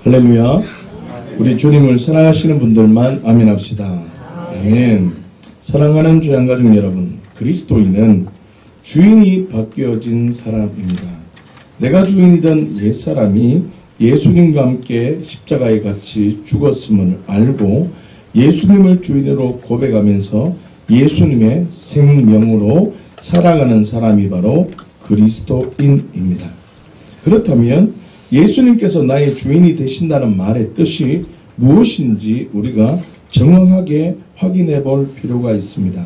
할렐루야. 우리 주님을 사랑하시는 분들만 아멘 합시다. 아멘. 사랑하는 주양가족 여러분, 그리스도인은 주인이 바뀌어진 사람입니다. 내가 주인이던 옛사람이 예수님과 함께 십자가에 같이 죽었음을 알고 예수님을 주인으로 고백하면서 예수님의 생명으로 살아가는 사람이 바로 그리스도인입니다. 그렇다면 예수님께서 나의 주인이 되신다는 말의 뜻이 무엇인지 우리가 정확하게 확인해 볼 필요가 있습니다.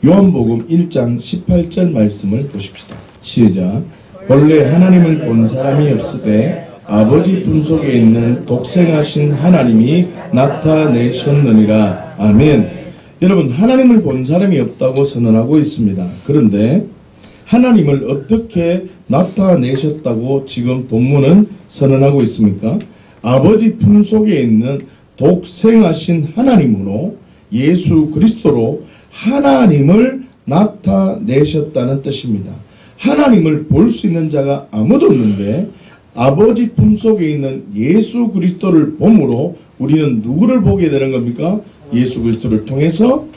요한복음 1장 18절 말씀을 보십시다. 시작. 원래 하나님을 본 사람이 없으되 아버지 품속에 있는 독생하신 하나님이 나타내셨느니라. 아멘. 여러분, 하나님을 본 사람이 없다고 선언하고 있습니다. 그런데 하나님을 어떻게 나타내셨다고 지금 본문은 선언하고 있습니까? 아버지 품속에 있는 독생하신 하나님으로 예수 그리스도로 하나님을 나타내셨다는 뜻입니다. 하나님을 볼 수 있는 자가 아무도 없는데 아버지 품속에 있는 예수 그리스도를 봄으로 우리는 누구를 보게 되는 겁니까? 예수 그리스도를 통해서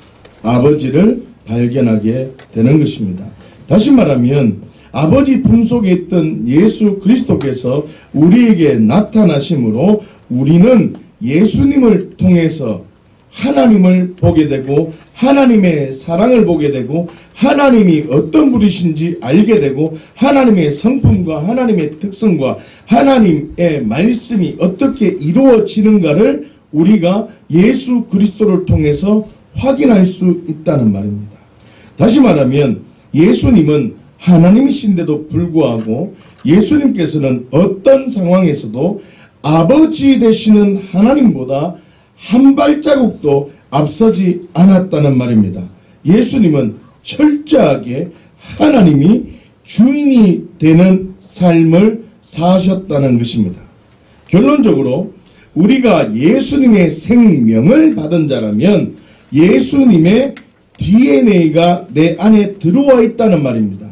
아버지를 발견하게 되는 것입니다. 다시 말하면 아버지 품속에 있던 예수 그리스도께서 우리에게 나타나심으로 우리는 예수님을 통해서 하나님을 보게 되고 하나님의 사랑을 보게 되고 하나님이 어떤 분이신지 알게 되고 하나님의 성품과 하나님의 특성과 하나님의 말씀이 어떻게 이루어지는가를 우리가 예수 그리스도를 통해서 확인할 수 있다는 말입니다. 다시 말하면 예수님은 하나님이신데도 불구하고 예수님께서는 어떤 상황에서도 아버지 되시는 하나님보다 한 발자국도 앞서지 않았다는 말입니다. 예수님은 철저하게 하나님이 주인이 되는 삶을 사셨다는 것입니다. 결론적으로 우리가 예수님의 생명을 받은 자라면 예수님의 DNA가 내 안에 들어와 있다는 말입니다.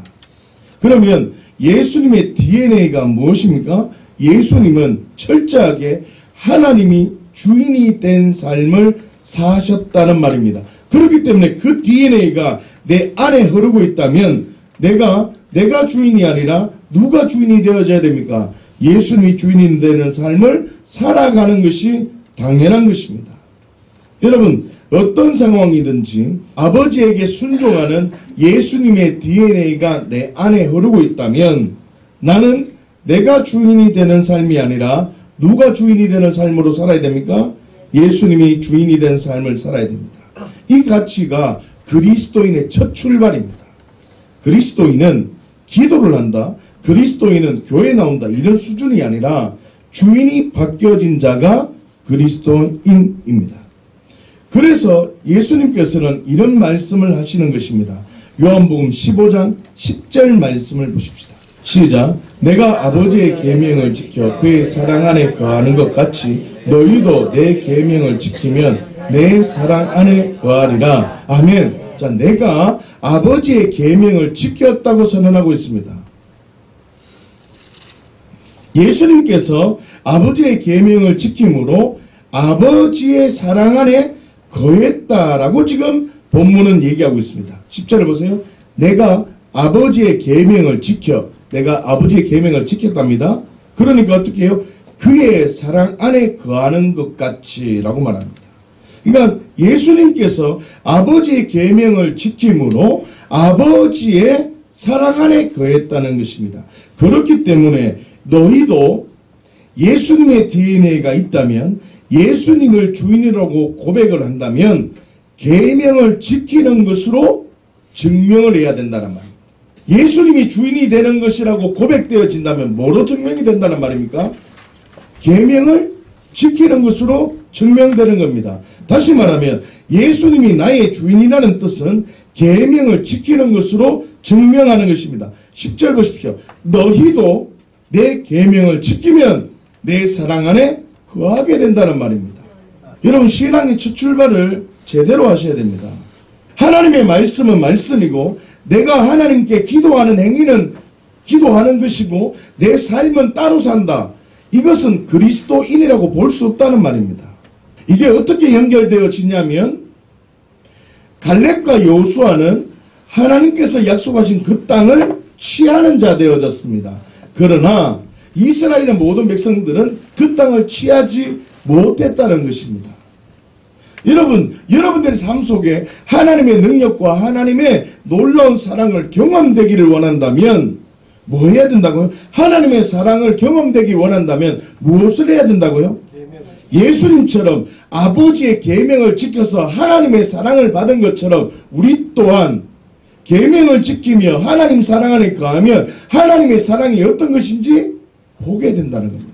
그러면 예수님의 DNA가 무엇입니까? 예수님은 철저하게 하나님이 주인이 된 삶을 사셨다는 말입니다. 그렇기 때문에 그 DNA가 내 안에 흐르고 있다면 내가 주인이 아니라 누가 주인이 되어져야 됩니까? 예수님이 주인이 되는 삶을 살아가는 것이 당연한 것입니다. 여러분, 어떤 상황이든지 아버지에게 순종하는 예수님의 DNA가 내 안에 흐르고 있다면 나는 내가 주인이 되는 삶이 아니라 누가 주인이 되는 삶으로 살아야 됩니까? 예수님이 주인이 된 삶을 살아야 됩니다. 이 가치가 그리스도인의 첫 출발입니다. 그리스도인은 기도를 한다, 그리스도인은 교회에 나온다, 이런 수준이 아니라 주인이 바뀌어진 자가 그리스도인입니다. 그래서 예수님께서는 이런 말씀을 하시는 것입니다. 요한복음 15장 10절 말씀을 보십시다. 시작. 내가 아버지의 계명을 지켜 그의 사랑 안에 거하는 것 같이 너희도 내 계명을 지키면 내 사랑 안에 거하리라. 아멘. 자, 내가 아버지의 계명을 지켰다고 선언하고 있습니다. 예수님께서 아버지의 계명을 지킴으로 아버지의 사랑 안에 거했다라고 지금 본문은 얘기하고 있습니다. 10절을 보세요. 내가 아버지의 계명을 지켜, 내가 아버지의 계명을 지켰답니다. 그러니까 어떻게 해요? 그의 사랑 안에 거하는 것 같이 라고 말합니다. 그러니까 예수님께서 아버지의 계명을 지킴으로 아버지의 사랑 안에 거했다는 것입니다. 그렇기 때문에 너희도 예수님의 DNA가 있다면, 예수님을 주인이라고 고백을 한다면 계명을 지키는 것으로 증명을 해야 된다는 말입니다. 예수님이 주인이 되는 것이라고 고백되어진다면 뭐로 증명이 된다는 말입니까? 계명을 지키는 것으로 증명되는 겁니다. 다시 말하면 예수님이 나의 주인이라는 뜻은 계명을 지키는 것으로 증명하는 것입니다. 10절 보십시오. 너희도 내 계명을 지키면 내 사랑 안에 거하게 된다는 말입니다. 여러분, 신앙의 첫 출발을 제대로 하셔야 됩니다. 하나님의 말씀은 말씀이고 내가 하나님께 기도하는 행위는 기도하는 것이고 내 삶은 따로 산다. 이것은 그리스도인이라고 볼 수 없다는 말입니다. 이게 어떻게 연결되어지냐면 갈렙과 여호수아는 하나님께서 약속하신 그 땅을 취하는 자 되어졌습니다. 그러나 이스라엘의 모든 백성들은 그 땅을 취하지 못했다는 것입니다. 여러분들의 삶 속에 하나님의 능력과 하나님의 놀라운 사랑을 경험되기를 원한다면 뭐 해야 된다고요? 하나님의 사랑을 경험되기 원한다면 무엇을 해야 된다고요? 예수님처럼 아버지의 계명을 지켜서 하나님의 사랑을 받은 것처럼 우리 또한 계명을 지키며 하나님 사랑 안에 거하면 하나님의 사랑이 어떤 것인지 보게 된다는 겁니다.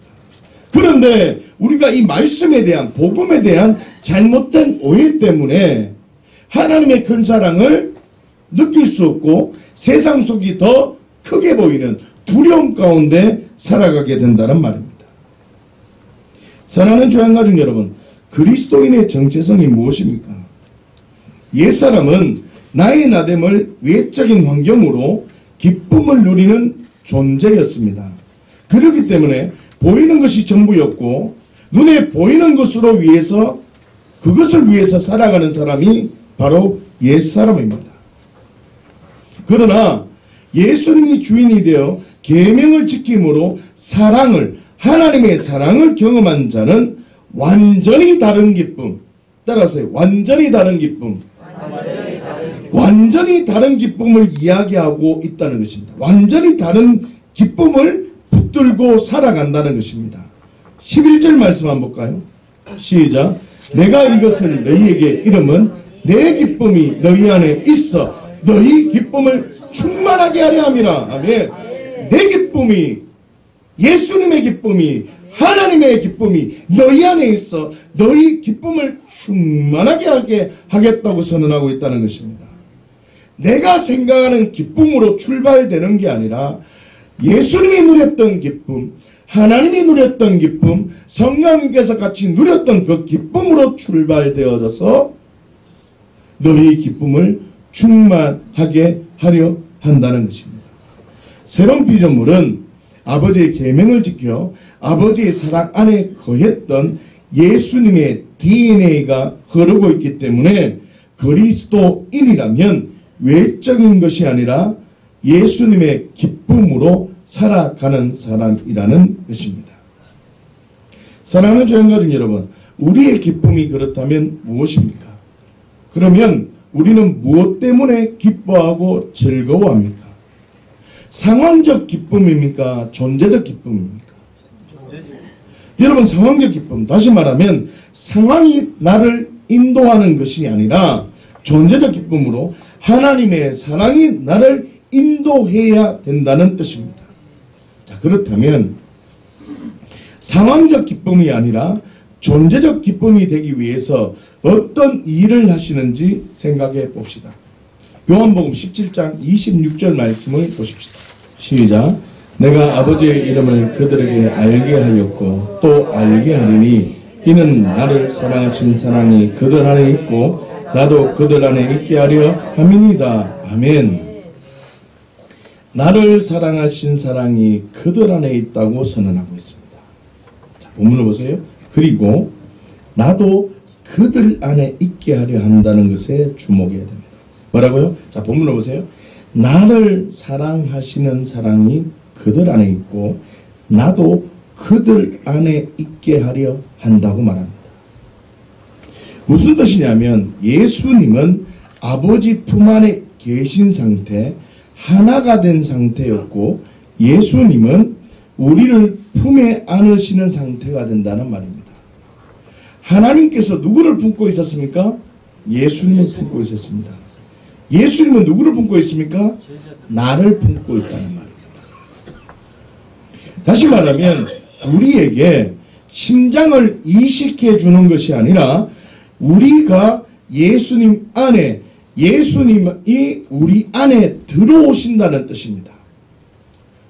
그런데 우리가 이 말씀에 대한 복음에 대한 잘못된 오해 때문에 하나님의 큰 사랑을 느낄 수 없고 세상 속이 더 크게 보이는 두려움 가운데 살아가게 된다는 말입니다. 사랑하는 조양가족 여러분, 그리스도인의 정체성이 무엇입니까? 옛사람은 나의 나됨을 외적인 환경으로 기쁨을 누리는 존재였습니다. 그렇기 때문에 보이는 것이 전부였고 눈에 보이는 것으로 위해서 그것을 위해서 살아가는 사람이 바로 옛사람입니다. 그러나 예수님이 주인이 되어 계명을 지킴으로 하나님의 사랑을 경험한 자는 완전히 다른 기쁨, 따라서요. 완전히 다른 기쁨. 완전히 다른 기쁨을 이야기하고 있다는 것입니다. 완전히 다른 기쁨을 붙들고 살아간다는 것입니다. 11절 말씀 한번 볼까요? 시작. 내가 이것을 너희에게 이름은 내 기쁨이 너희 안에 있어 너희 기쁨을 충만하게 하려 함이라. 아멘. 내 기쁨이, 예수님의 기쁨이, 하나님의 기쁨이 너희 안에 있어 너희 기쁨을 충만하게 하게 하겠다고 선언하고 있다는 것입니다. 내가 생각하는 기쁨으로 출발되는 게 아니라 예수님이 누렸던 기쁨, 하나님이 누렸던 기쁨, 성령님께서 같이 누렸던 그 기쁨으로 출발되어져서 너희 기쁨을 충만하게 하려 한다는 것입니다. 새로운 피조물은 아버지의 계명을 지켜 아버지의 사랑 안에 거했던 예수님의 DNA가 흐르고 있기 때문에 그리스도인이라면 외적인 것이 아니라 예수님의 기쁨으로 살아가는 사람이라는 것입니다. 사랑하는 조양가족 여러분, 우리의 기쁨이 그렇다면 무엇입니까? 그러면 우리는 무엇 때문에 기뻐하고 즐거워합니까? 상황적 기쁨입니까? 존재적 기쁨입니까? 여러분, 상황적 기쁨, 다시 말하면 상황이 나를 인도하는 것이 아니라 존재적 기쁨으로 하나님의 사랑이 나를 인도해야 된다는 뜻입니다. 자, 그렇다면 상황적 기쁨이 아니라 존재적 기쁨이 되기 위해서 어떤 일을 하시는지 생각해 봅시다. 요한복음 17장 26절 말씀을 보십시다. 시작. 내가 아버지의 이름을 그들에게 알게 하였고 또 알게 하리니 이는 나를 사랑하신 사랑이 그들 안에 있고 나도 그들 안에 있게 하려 함이니이다. 아멘. 나를 사랑하신 사랑이 그들 안에 있다고 선언하고 있습니다. 자, 본문을 보세요. 그리고 나도 그들 안에 있게 하려 한다는 것에 주목해야 됩니다. 뭐라고요? 자, 본문을 보세요. 나를 사랑하시는 사랑이 그들 안에 있고 나도 그들 안에 있게 하려 한다고 말합니다. 무슨 뜻이냐면 예수님은 아버지 품 안에 계신 상태, 하나가 된 상태였고 예수님은 우리를 품에 안으시는 상태가 된다는 말입니다. 하나님께서 누구를 품고 있었습니까? 예수님을 품고 있었습니다. 예수님은 누구를 품고 있습니까? 나를 품고 있다는 말입니다. 다시 말하면 우리에게 심장을 이식해 주는 것이 아니라 우리가 예수님 안에, 예수님이 우리 안에 들어오신다는 뜻입니다.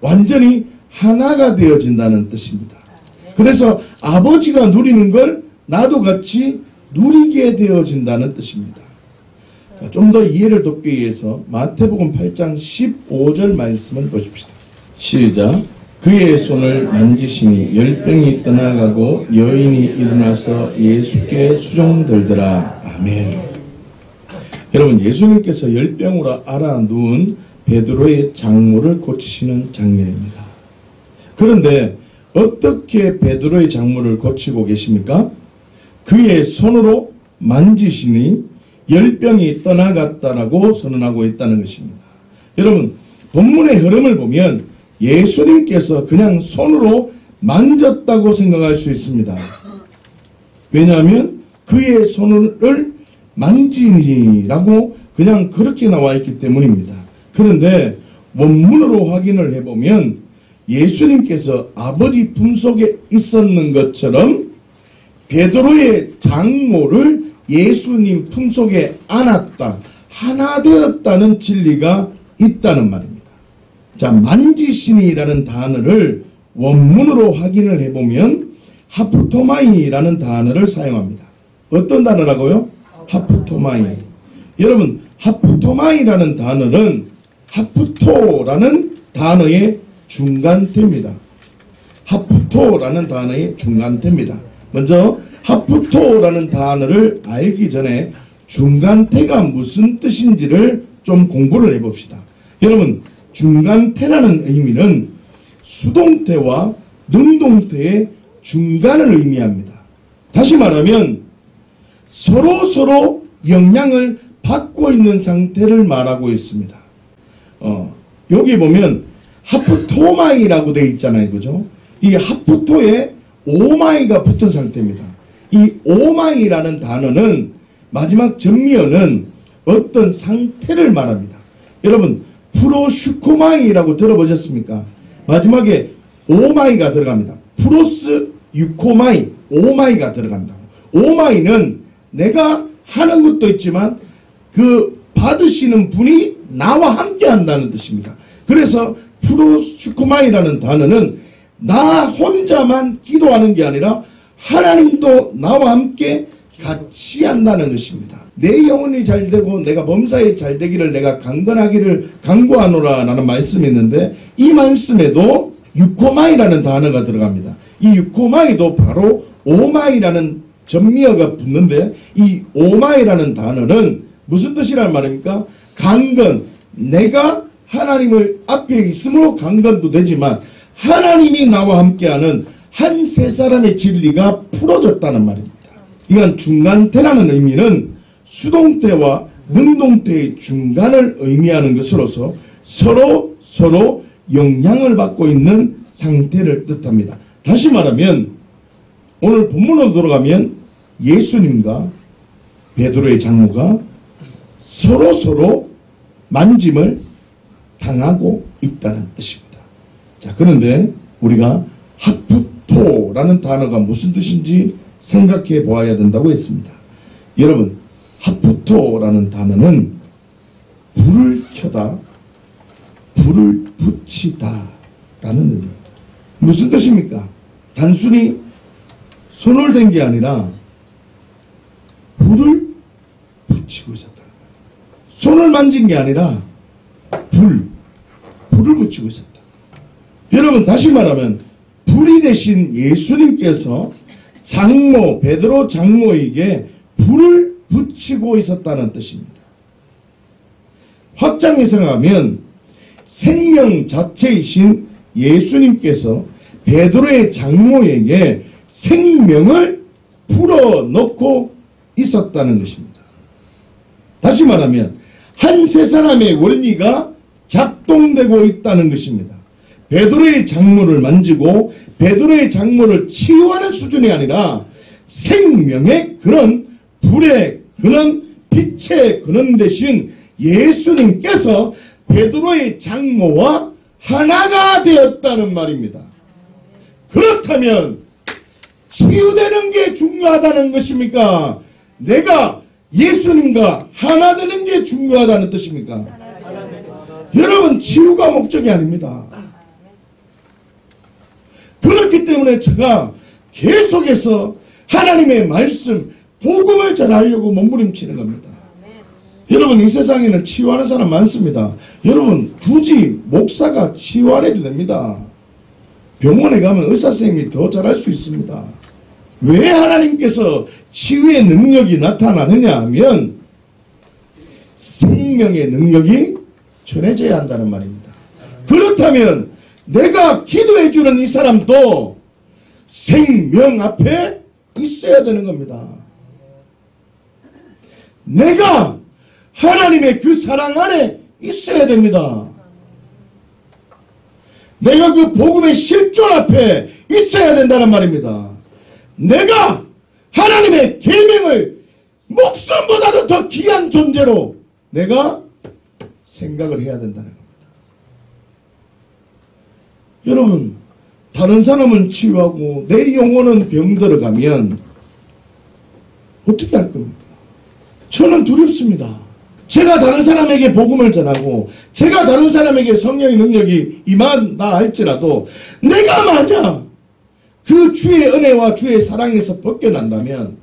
완전히 하나가 되어진다는 뜻입니다. 그래서 아버지가 누리는 걸 나도 같이 누리게 되어진다는 뜻입니다. 좀 더 이해를 돕기 위해서 마태복음 8장 15절 말씀을 보십시다. 시작. 그의 손을 만지시니 열병이 떠나가고 여인이 일어나서 예수께 수종들더라. 아멘. 여러분, 예수님께서 열병으로 앓아 누운 베드로의 장모를 고치시는 장면입니다. 그런데 어떻게 베드로의 장모를 고치고 계십니까? 그의 손으로 만지시니 열병이 떠나갔다라고 선언하고 있다는 것입니다. 여러분, 본문의 흐름을 보면 예수님께서 그냥 손으로 만졌다고 생각할 수 있습니다. 왜냐하면 그의 손을 만지니라고 그냥 그렇게 나와 있기 때문입니다. 그런데 원문으로 확인을 해보면 예수님께서 아버지 품속에 있었는 것처럼 베드로의 장모를 예수님 품속에 안았다, 하나 되었다는 진리가 있다는 말입니다. 자, 만지시니라는 단어를 원문으로 확인을 해보면 하프토마이라는 단어를 사용합니다. 어떤 단어라고요? 하프토마이. 여러분, 하프토마이라는 단어는 하프토라는 단어의 중간태입니다. 하프토라는 단어의 중간태입니다. 먼저 하프토라는 단어를 알기 전에 중간태가 무슨 뜻인지를 좀 공부를 해봅시다. 여러분, 중간태라는 의미는 수동태와 능동태의 중간을 의미합니다. 다시 말하면 서로 영향을 받고 있는 상태를 말하고 있습니다. 여기 보면 하프토마이라고 되어 있잖아요. 그죠? 이 하프토에 오마이가 붙은 상태입니다. 이 오마이라는 단어는 마지막 전미어는 어떤 상태를 말합니다. 여러분, 프로슈코마이라고 들어보셨습니까? 마지막에 오마이가 들어갑니다. 프로스 유코마이, 오마이가 들어간다고. 오마이는 내가 하는 것도 있지만 그 받으시는 분이 나와 함께 한다는 뜻입니다. 그래서 프로슈코마이라는 단어는 나 혼자만 기도하는 게 아니라 하나님도 나와 함께 같이 한다는 것입니다. 내 영혼이 잘되고 내가 범사에 잘되기를 내가 강건하기를 강구하노라 라는 말씀이 있는데, 이 말씀에도 유코마이라는 단어가 들어갑니다. 이 유코마이도 바로 오마이라는 전미어가 붙는데, 이 오마이라는 단어는 무슨 뜻이란 말입니까? 강건, 내가 하나님을 앞에 있으므로 강건도 되지만 하나님이 나와 함께하는 한 세 사람의 진리가 풀어졌다는 말입니다. 이건 중간태라는 의미는 수동태와 능동태의 중간을 의미하는 것으로서 서로 영향을 받고 있는 상태를 뜻합니다. 다시 말하면 오늘 본문으로 들어가면 예수님과 베드로의 장모가 서로 만짐을 당하고 있다는 뜻입니다. 자, 그런데 우리가 하프토라는 단어가 무슨 뜻인지 생각해 보아야 된다고 했습니다. 여러분, 하프토라는 단어는 불을 켜다, 불을 붙이다 라는 의미입니다. 무슨 뜻입니까? 단순히 손을 댄 게 아니라 불을 붙이고 있었다는 거예요. 손을 만진 게 아니라 불을 붙이고 있었다. 여러분, 다시 말하면 불이 되신 예수님께서 장모, 베드로 장모에게 불을 붙이고 있었다는 뜻입니다. 확장 해석하면 생명 자체이신 예수님께서 베드로의 장모에게 생명을 불어넣고 있었다는 것입니다. 다시 말하면 한 세 사람의 원리가 작동되고 있다는 것입니다. 베드로의 장모를 만지고 베드로의 장모를 치유하는 수준이 아니라 생명의 그런 불의 그런 빛의 근원 대신 예수님께서 베드로의 장모와 하나가 되었다는 말입니다. 그렇다면 치유되는 게 중요하다는 것입니까? 내가 예수님과 하나 되는 게 중요하다는 뜻입니까? 여러분, 치유가 목적이 아닙니다. 그렇기 때문에 제가 계속해서 하나님의 말씀, 복음을 전하려고 몸부림치는 겁니다. 여러분, 이 세상에는 치유하는 사람 많습니다. 여러분, 굳이 목사가 치유 안 해도 됩니다. 병원에 가면 의사 선생님이 더 잘할 수 있습니다. 왜 하나님께서 치유의 능력이 나타나느냐 하면 생명의 능력이 전해져야 한다는 말입니다. 그렇다면 내가 기도해 주는 이 사람도 생명 앞에 있어야 되는 겁니다. 내가 하나님의 그 사랑 안에 있어야 됩니다. 내가 그 복음의 실존 앞에 있어야 된다는 말입니다. 내가 하나님의 계명을 목숨보다도 더 귀한 존재로 내가 생각을 해야 된다는 겁니다. 여러분, 다른 사람은 치유하고 내 영혼은 병들어가면 어떻게 할 겁니까? 저는 두렵습니다. 제가 다른 사람에게 복음을 전하고 제가 다른 사람에게 성령의 능력이 임한다 할지라도 내가 만약 그 주의 은혜와 주의 사랑에서 벗겨난다면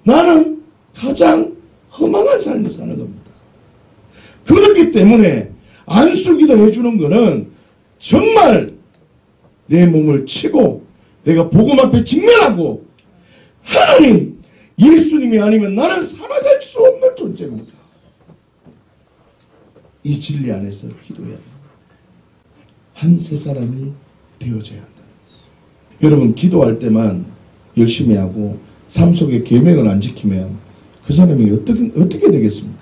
나는 가장 허망한 삶을 사는 겁니다. 그렇기 때문에 안수기도 해주는 것은 정말 내 몸을 치고 내가 복음 앞에 직면하고 하나님, 예수님이 아니면 나는 살아갈 수 없는 존재입니다. 이 진리 안에서 기도해야 합니다. 한 세 사람이 되어져야 한다. 여러분, 기도할 때만 열심히 하고 삶 속에 계명을 안 지키면 그 사람이 어떻게 되겠습니까?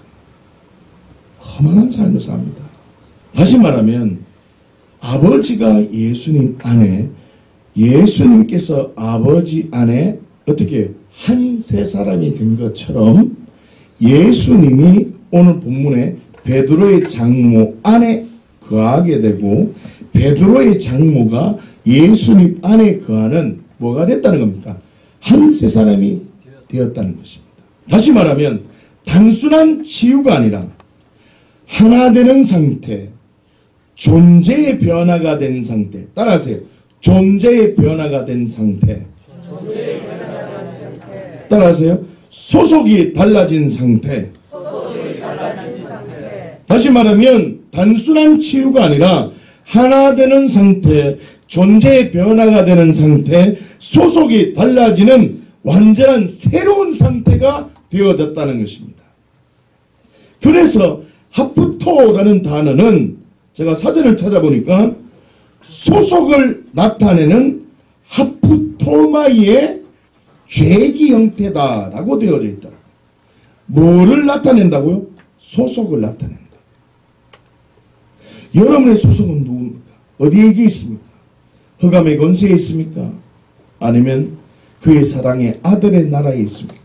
허망한 삶을 삽니다. 다시 말하면 아버지가 예수님 안에, 예수님께서 아버지 안에 어떻게 한 세 사람이 된 것처럼 예수님이 오늘 본문에 베드로의 장모 안에 거하게 되고 베드로의 장모가 예수님 안에 거하는 뭐가 됐다는 겁니까? 한 세 사람이 되었다는 것입니다. 다시 말하면 단순한 치유가 아니라 하나 되는 상태, 존재의 변화가 된 상태. 따라하세요. 존재의 변화가 된 상태. 따라하세요. 소속이 달라진 상태. 다시 말하면 단순한 치유가 아니라 하나 되는 상태, 존재의 변화가 되는 상태, 소속이 달라지는 완전한 새로운 상태가 되어졌다는 것입니다. 그래서 하프토라는 단어는 제가 사전을 찾아보니까 소속을 나타내는 하프토마이의 죄기 형태다라고 되어져 있더라고요. 뭐를 나타낸다고요? 소속을 나타낸다. 여러분의 소속은 누굽니까? 어디에 있습니까? 흑암의 권세에 있습니까? 아니면 그의 사랑의 아들의 나라에 있습니까?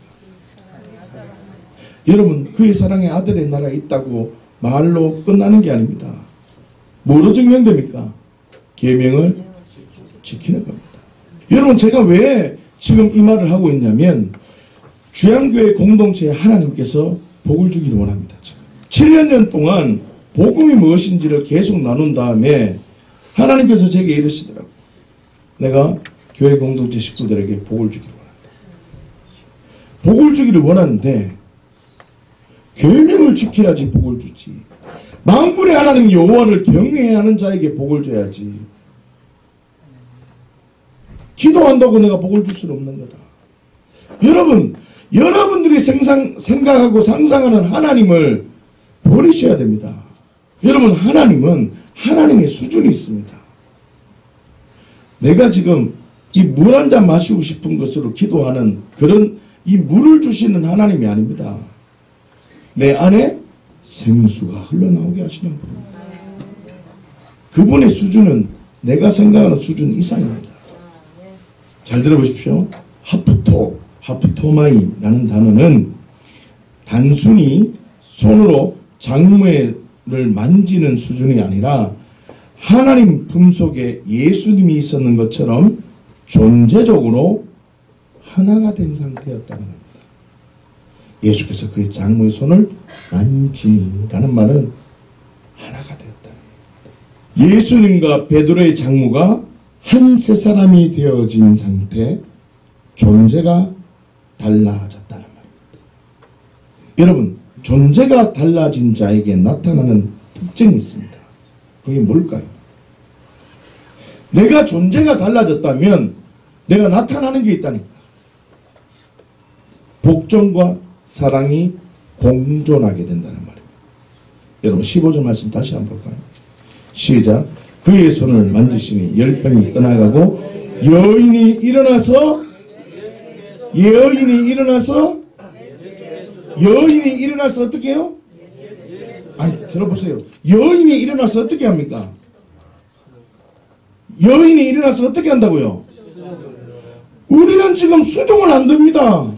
여러분, 그의 사랑의 아들의 나라에 있다고 말로 끝나는 게 아닙니다. 뭐로 증명됩니까? 계명을 지키는 겁니다. 여러분, 제가 왜 지금 이 말을 하고 있냐면 주양교회 공동체에 하나님께서 복을 주기를 원합니다. 7년 동안 복음이 무엇인지를 계속 나눈 다음에 하나님께서 제게 이러시더라고요. 내가 교회 공동체 식구들에게 복을 주기를 원한다. 복을 주기를 원하는데 계명을 지켜야지 복을 주지. 만군의 하나님 여호와를 경외해야 하는 자에게 복을 줘야지. 기도한다고 내가 복을 줄 수는 없는 거다. 여러분, 여러분들이 생각하고 상상하는 하나님을 버리셔야 됩니다. 여러분, 하나님은 하나님의 수준이 있습니다. 내가 지금 이 물 한 잔 마시고 싶은 것으로 기도하는 그런 이 물을 주시는 하나님이 아닙니다. 내 안에 생수가 흘러나오게 하시는 분입니다. 그분의 수준은 내가 생각하는 수준 이상입니다. 잘 들어보십시오. 하프토마이라는 단어는 단순히 손으로 장모를 만지는 수준이 아니라 하나님 품속에 예수님이 있었는 것처럼 존재적으로 하나가 된 상태였다는 겁니다. 예수께서 그의 장모의 손을 만지라는 말은 하나가 되었다. 예수님과 베드로의 장모가 한 세 사람이 되어진 상태, 존재가 달라졌다는 말입니다. 여러분, 존재가 달라진 자에게 나타나는 특징이 있습니다. 그게 뭘까요? 내가 존재가 달라졌다면 내가 나타나는 게 있다니까. 복종과 사랑이 공존하게 된다는 말입니다. 여러분 15절 말씀 다시 한번 볼까요? 시작. 그의 손을 만지시니 열병이 떠나가고 여인이 일어나서 어떻게 해요? 아니 들어보세요. 여인이 일어나서 어떻게 합니까? 여인이 일어나서 어떻게 한다고요? 우리는 지금 수종을 안 듭니다.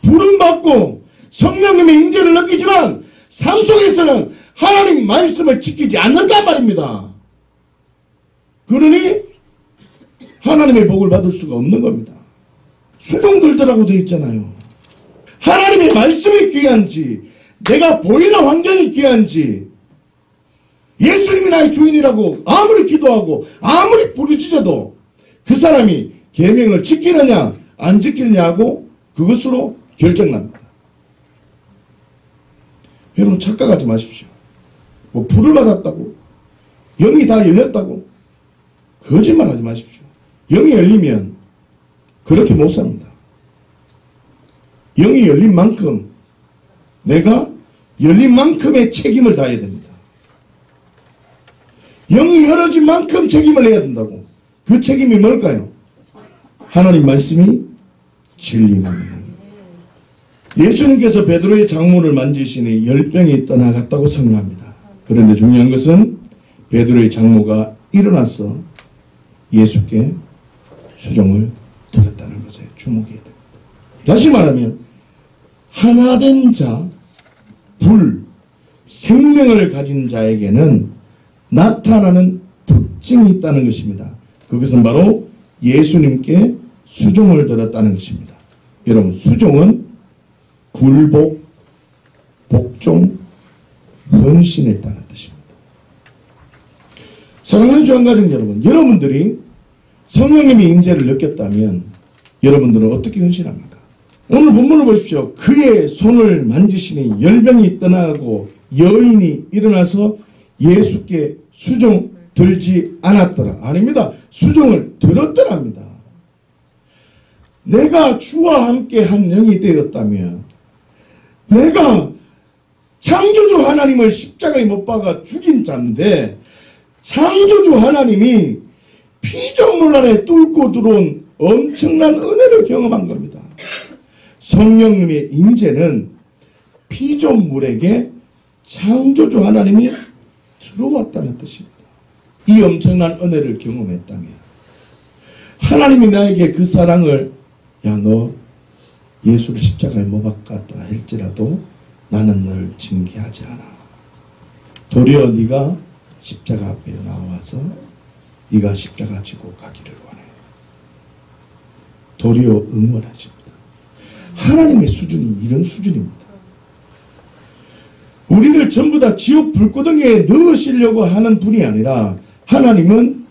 부름받고 성령님의 인재를 느끼지만 삶 속에서는 하나님 말씀을 지키지 않는단 말입니다. 그러니 하나님의 복을 받을 수가 없는 겁니다. 수종들더라고 되어 있잖아요. 하나님의 말씀이 귀한지 내가 보이는 환경이 귀한지 예수님이 나의 주인이라고 아무리 기도하고 아무리 부르짖어도 그 사람이 계명을 지키느냐 안 지키느냐고 그것으로 결정납니다. 여러분 착각하지 마십시오. 뭐 불을 받았다고 영이 다 열렸다고 거짓말하지 마십시오. 영이 열리면 그렇게 못 삽니다. 영이 열린 만큼 내가 열린 만큼의 책임을 다해야 됩니다. 영이 열어진 만큼 책임을 해야 된다고. 그 책임이 뭘까요? 하나님 말씀이 진리입니다. 예수님께서 베드로의 장문을 만지시니 열병이 떠나갔다고 설명합니다. 그런데 중요한 것은 베드로의 장모가 일어나서 예수께 수종을 드렸다는 것에 주목해야 됩니다. 다시 말하면 하나된 자, 불, 생명을 가진 자에게는 나타나는 특징이 있다는 것입니다. 그것은 바로 예수님께 수종을 드렸다는 것입니다. 여러분 수종은 굴복, 복종, 헌신했다는 뜻입니다. 사랑하는 주안가족 여러분, 여러분들이 성령님의 임재를 느꼈다면 여러분들은 어떻게 헌신합니까? 오늘 본문을 보십시오. 그의 손을 만지시니 열병이 떠나가고 여인이 일어나서 예수께 수종 들지 않았더라. 아닙니다. 수종을 들었더랍니다. 내가 주와 함께 한 영이 되었다면 내가 창조주 하나님을 십자가에 못 박아 죽인 자인데 창조주 하나님이 피조물 안에 뚫고 들어온 엄청난 은혜를 경험한 겁니다. 성령님의 임재는 피조물에게 창조주 하나님이 들어왔다는 뜻입니다. 이 엄청난 은혜를 경험했다면 하나님이 나에게 그 사랑을 야 너 예수를 십자가에 못 박았다 할지라도 나는 널 징계하지 않아. 도리어 네가 십자가 앞에 나와서 네가 십자가 지고 가기를 원해. 도리어 응원하십니다. 하나님의 수준이 이런 수준입니다. 우리를 전부 다 지옥 불구덩이에 넣으시려고 하는 분이 아니라 하나님은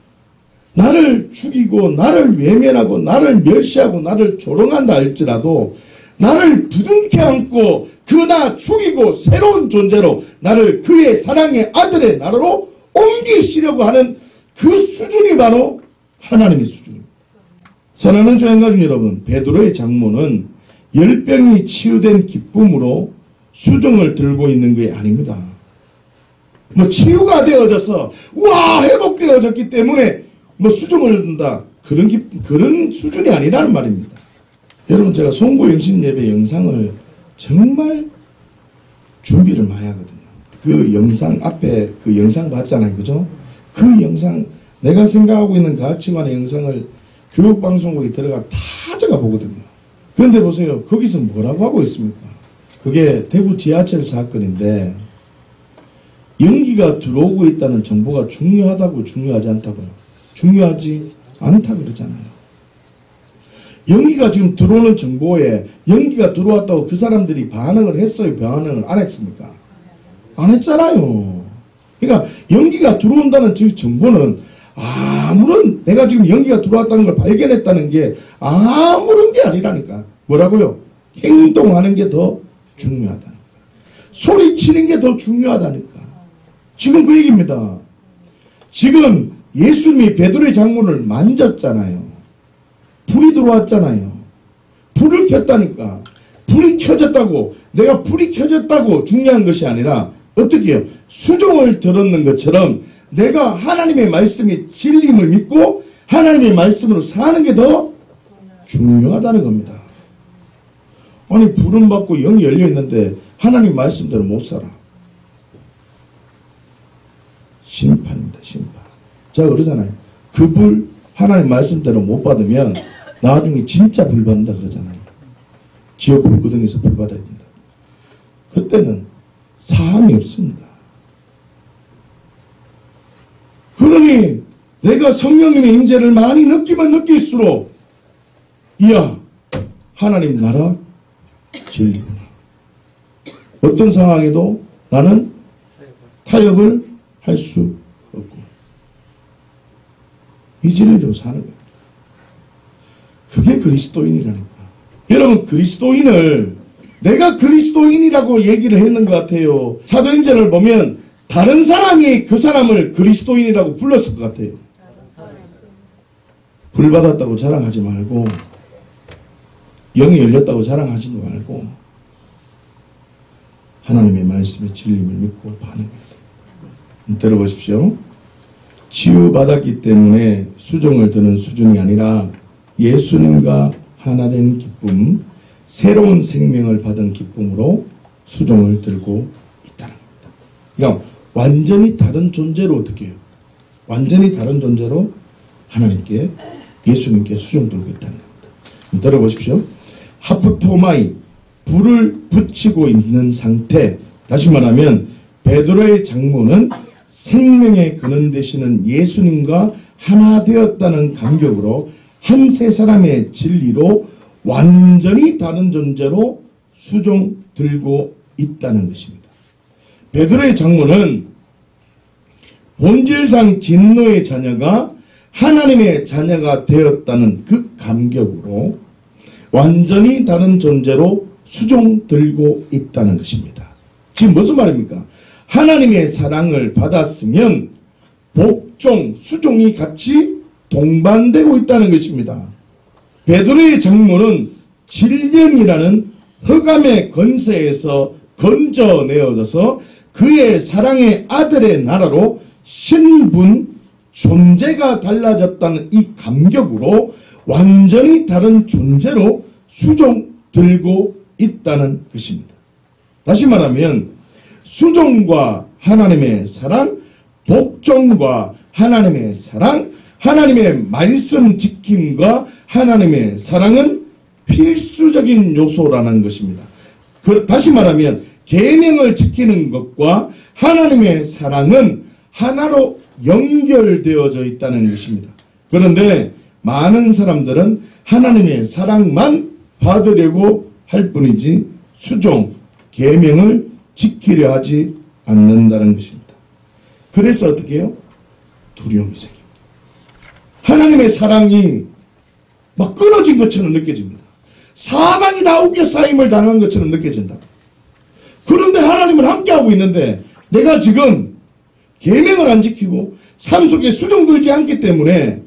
나를 죽이고 나를 외면하고 나를 멸시하고 나를 조롱한다 할지라도 나를 부둥켜 안고 그 나 죽이고 새로운 존재로 나를 그의 사랑의 아들의 나라로 옮기시려고 하는 그 수준이 바로 하나님의 수준입니다. 사랑하는 주안가족 여러분, 베드로의 장모는 열병이 치유된 기쁨으로 수종을 들고 있는 게 아닙니다. 뭐 치유가 되어져서 와 회복되어졌기 때문에 뭐 수종을 든다 그런 수준이 아니라는 말입니다. 여러분 제가 송구영신 예배 영상을 정말 준비를 많이 하거든요. 그 영상 앞에 그 영상 봤잖아요. 그죠? 그 영상 내가 생각하고 있는 가치관의 영상을 교육방송국에 들어가 다 제가 보거든요. 그런데 보세요. 거기서 뭐라고 하고 있습니까? 그게 대구 지하철 사건인데 연기가 들어오고 있다는 정보가 중요하다고 중요하지 않다고요? 중요하지 않다 그러잖아요. 연기가 지금 들어오는 정보에 연기가 들어왔다고 그 사람들이 반응을 했어요? 반응을 안 했습니까? 안 했잖아요. 그러니까 연기가 들어온다는 그 정보는 아무런 내가 지금 연기가 들어왔다는 걸 발견했다는 게 아무런 게 아니라니까. 뭐라고요? 행동하는 게 더 중요하다니까. 소리치는 게 더 중요하다니까. 지금 그 얘기입니다. 지금 예수님이 베드로의 장문을 만졌잖아요. 불이 들어왔잖아요. 불을 켰다니까. 불이 켜졌다고, 내가 불이 켜졌다고 중요한 것이 아니라 어떻게 해요? 수종을 들었는 것처럼 내가 하나님의 말씀이 진리임을 믿고 하나님의 말씀으로 사는 게 더 중요하다는 겁니다. 아니, 불은 받고 영이 열려 있는데 하나님 말씀대로 못 살아. 심판입니다. 심판. 제가 그러잖아요. 그 불 하나님 말씀대로 못 받으면 나중에 진짜 불 받는다 그러잖아요. 지옥 불구덩이에서 불 받아야 된다. 그때는 사함이 없습니다. 그러니 내가 성령님의 임재를 많이 느끼면 느낄수록 이야, 하나님 나라 진리구나. 어떤 상황에도 나는 타협을 할 수 없고 이 진리로 사는 거예요. 그게 그리스도인이라니까. 여러분, 그리스도인을 내가 그리스도인이라고 얘기를 했는 것 같아요. 사도행전을 보면 다른 사람이 그 사람을 그리스도인이라고 불렀을 것 같아요. 불 받았다고 자랑하지 말고, 영이 열렸다고 자랑하지 말고, 하나님의 말씀의 진리를 믿고 반응해야 돼요. 들어보십시오. 치유받았기 때문에 수종을 드는 수준이 아니라 예수님과 하나 된 기쁨, 새로운 생명을 받은 기쁨으로 수종을 들고 있다는 겁니다. 그러니까 완전히 다른 존재로 어떻게 해요? 완전히 다른 존재로 하나님께, 예수님께 수종 들고 있다는 겁니다. 들어보십시오. 하프토마이, 불을 붙이고 있는 상태. 다시 말하면 베드로의 장모는 생명의 근원 되시는 예수님과 하나 되었다는 감격으로 한 세 사람의 진리로 완전히 다른 존재로 수종 들고 있다는 것입니다. 베드로의 장모는 본질상 진노의 자녀가 하나님의 자녀가 되었다는 그 감격으로 완전히 다른 존재로 수종 들고 있다는 것입니다. 지금 무슨 말입니까? 하나님의 사랑을 받았으면 복종, 수종이 같이 동반되고 있다는 것입니다. 베드로의 장모는 질병이라는 흑암의 권세에서 건져내어져서 그의 사랑의 아들의 나라로 신분, 존재가 달라졌다는 이 감격으로 완전히 다른 존재로 수종 들고 있다는 것입니다. 다시 말하면 수종과 하나님의 사랑, 복종과 하나님의 사랑, 하나님의 말씀 지킴과 하나님의 사랑은 필수적인 요소라는 것입니다. 다시 말하면 계명을 지키는 것과 하나님의 사랑은 하나로 연결되어져 있다는 것입니다. 그런데 많은 사람들은 하나님의 사랑만 받으려고 할 뿐이지 수종, 계명을 지키려 하지 않는다는 것입니다. 그래서 어떻게 해요? 두려움이 생깁니다. 하나님의 사랑이 막 끊어진 것처럼 느껴집니다. 사방이 다 우겨싸임을 당한 것처럼 느껴진다. 그런데 하나님은 함께하고 있는데 내가 지금 계명을 안 지키고 삶 속에 수종들지 않기 때문에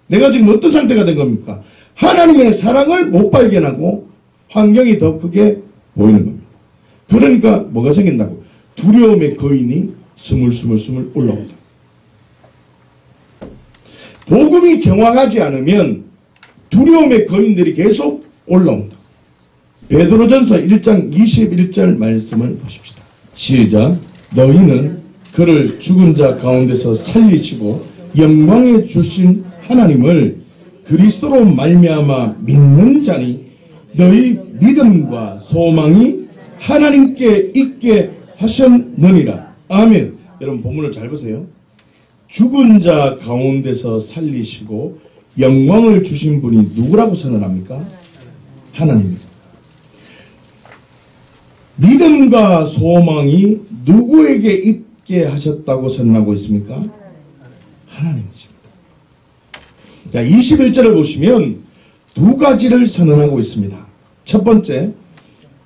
내가 지금 어떤 상태가 된 겁니까? 하나님의 사랑을 못 발견하고 환경이 더 크게 보이는 겁니다. 그러니까 뭐가 생긴다고? 두려움의 거인이 스물스물 올라온다. 복음이 정확하지 않으면 두려움의 거인들이 계속 올라온다. 베드로전서 1장 21절 말씀을 보십시다. 시작. 너희는 그를 죽은 자 가운데서 살리시고 영광에 주신 하나님을 그리스도로 말미암아 믿는 자니 너희 믿음과 소망이 하나님께 있게 하셨느니라. 아멘. 여러분 본문을 잘 보세요. 죽은 자 가운데서 살리시고 영광을 주신 분이 누구라고 선언합니까? 하나님입니다. 믿음과 소망이 누구에게 있게 하셨다고 선언하고 있습니까? 하나님이십니다. 자, 21절을 보시면 두 가지를 선언하고 있습니다. 첫 번째,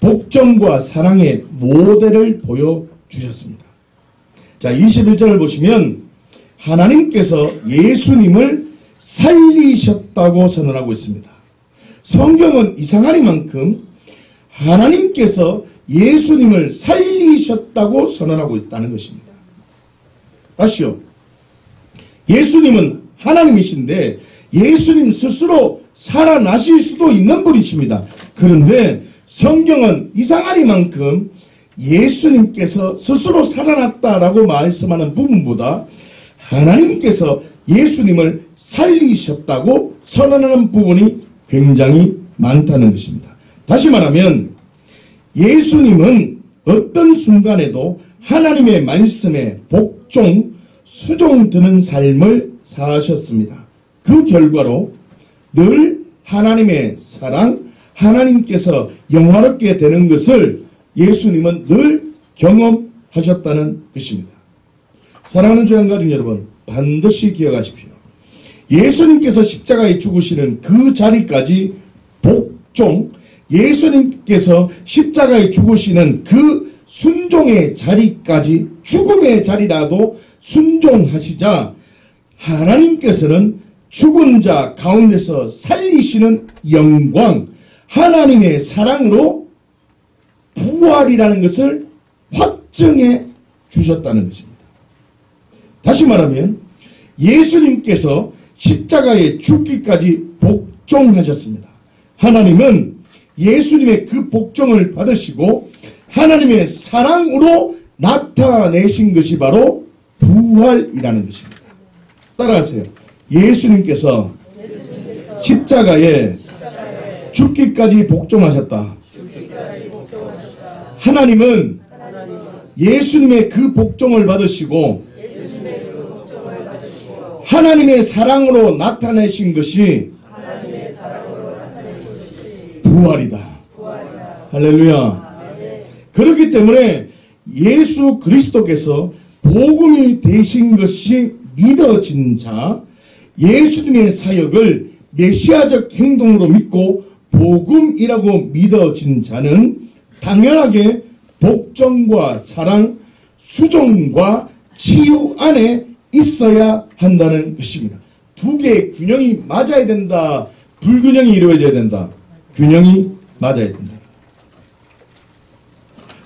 복종과 사랑의 모델을 보여주셨습니다. 자, 21절을 보시면 하나님께서 예수님을 살리셨다고 선언하고 있습니다. 성경은 이상하리만큼 하나님께서 예수님을 살리셨다고 선언하고 있다는 것입니다. 다시요. 예수님은 하나님이신데 예수님 스스로 살아나실 수도 있는 분이십니다. 그런데 성경은 이상하리만큼 예수님께서 스스로 살아났다라고 말씀하는 부분보다 하나님께서 예수님을 살리셨다고 선언하는 부분이 굉장히 많다는 것입니다. 다시 말하면 예수님은 어떤 순간에도 하나님의 말씀에 복종, 수종드는 삶을 사셨습니다. 그 결과로 늘 하나님의 사랑, 하나님께서 영화롭게 되는 것을 예수님은 늘 경험하셨다는 것입니다. 사랑하는 조양가족 여러분, 반드시 기억하십시오. 예수님께서 십자가에 죽으시는 그 자리까지 복종, 예수님께서 십자가에 죽으시는 그 순종의 자리까지, 죽음의 자리라도 순종하시자 하나님께서는 죽은 자 가운데서 살리시는 영광, 하나님의 사랑으로 부활이라는 것을 확정해 주셨다는 것입니다. 다시 말하면 예수님께서 십자가에 죽기까지 복종하셨습니다. 하나님은 예수님의 그 복종을 받으시고 하나님의 사랑으로 나타내신 것이 바로 부활이라는 것입니다. 따라하세요. 예수님께서 십자가에 죽기까지 복종하셨다. 하나님은 예수님의 그 복종을 받으시고 하나님의 사랑으로 나타내신 것이 부활이다. 할렐루야. 그렇기 때문에 예수 그리스도께서 복음이 되신 것이 믿어진 자, 예수님의 사역을 메시아적 행동으로 믿고 복음이라고 믿어진 자는 당연하게 복종과 사랑, 수종과 치유 안에 있어야 한다는 것입니다. 두 개의 균형이 맞아야 된다. 불균형이 이루어져야 된다. 균형이 맞아야 된다.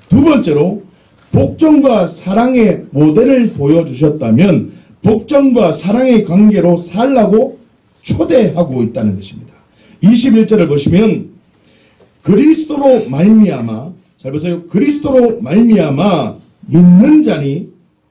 두 번째로 복종과 사랑의 모델을 보여주셨다면 복종과 사랑의 관계로 살라고 초대하고 있다는 것입니다. 21절을 보시면 그리스도로 말미암아, 잘 보세요. 그리스도로 말미암아 믿는 자니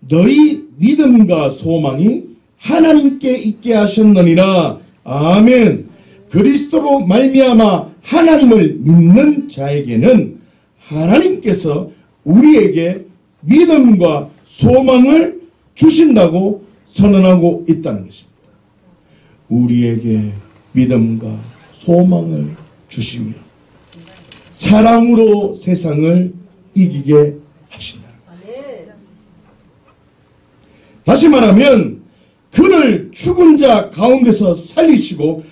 너희 믿음과 소망이 하나님께 있게 하셨느니라. 아멘. 그리스도로 말미암아 하나님을 믿는 자에게는 하나님께서 우리에게 믿음과 소망을 주신다고 선언하고 있다는 것입니다. 우리에게 믿음과 소망을 주시며 사랑으로 세상을 이기게 하신다. 다시 말하면 그를 죽은 자 가운데서 살리시고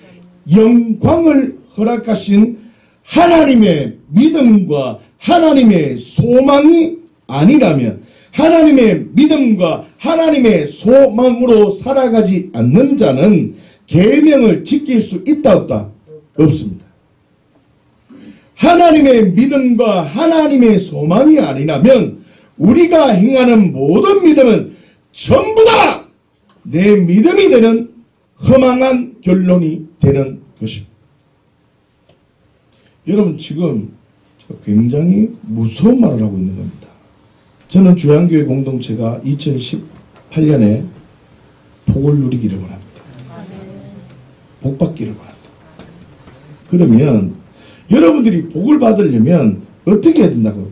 영광을 허락하신 하나님의 믿음과 하나님의 소망이 아니라면, 하나님의 믿음과 하나님의 소망으로 살아가지 않는 자는 계명을 지킬 수 있다 없다? 없습니다. 하나님의 믿음과 하나님의 소망이 아니라면 우리가 행하는 모든 믿음은 전부 다 내 믿음이 되는 허망한 결론이 되는 것입니다. 여러분, 지금 굉장히 무서운 말을 하고 있는 겁니다. 저는 주양교회 공동체가 2018년에 복을 누리기를 원합니다. 복 받기를 원합니다. 그러면 여러분들이 복을 받으려면 어떻게 해야 된다고?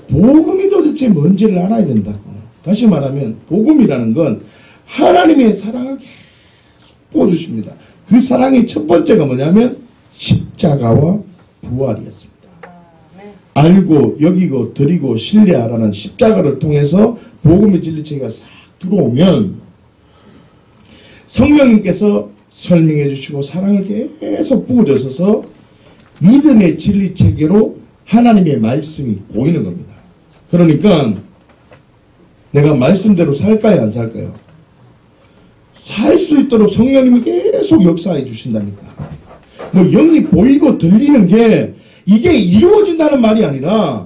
복음이 도대체 뭔지를 알아야 된다고. 다시 말하면 복음이라는 건 하나님의 사랑을 계속 부어주십니다. 그 사랑의 첫 번째가 뭐냐면 십자가와 부활이었습니다. 알고 여기고 드리고 신뢰하라는 십자가를 통해서 복음의 진리체계가 싹 들어오면 성령님께서 설명해 주시고 사랑을 계속 부어주셔서 믿음의 진리체계로 하나님의 말씀이 보이는 겁니다. 그러니까 내가 말씀대로 살까요, 안 살까요? 살 수 있도록 성령님이 계속 역사해 주신다니까. 뭐 영이 보이고 들리는 게 이게 이루어진다는 말이 아니라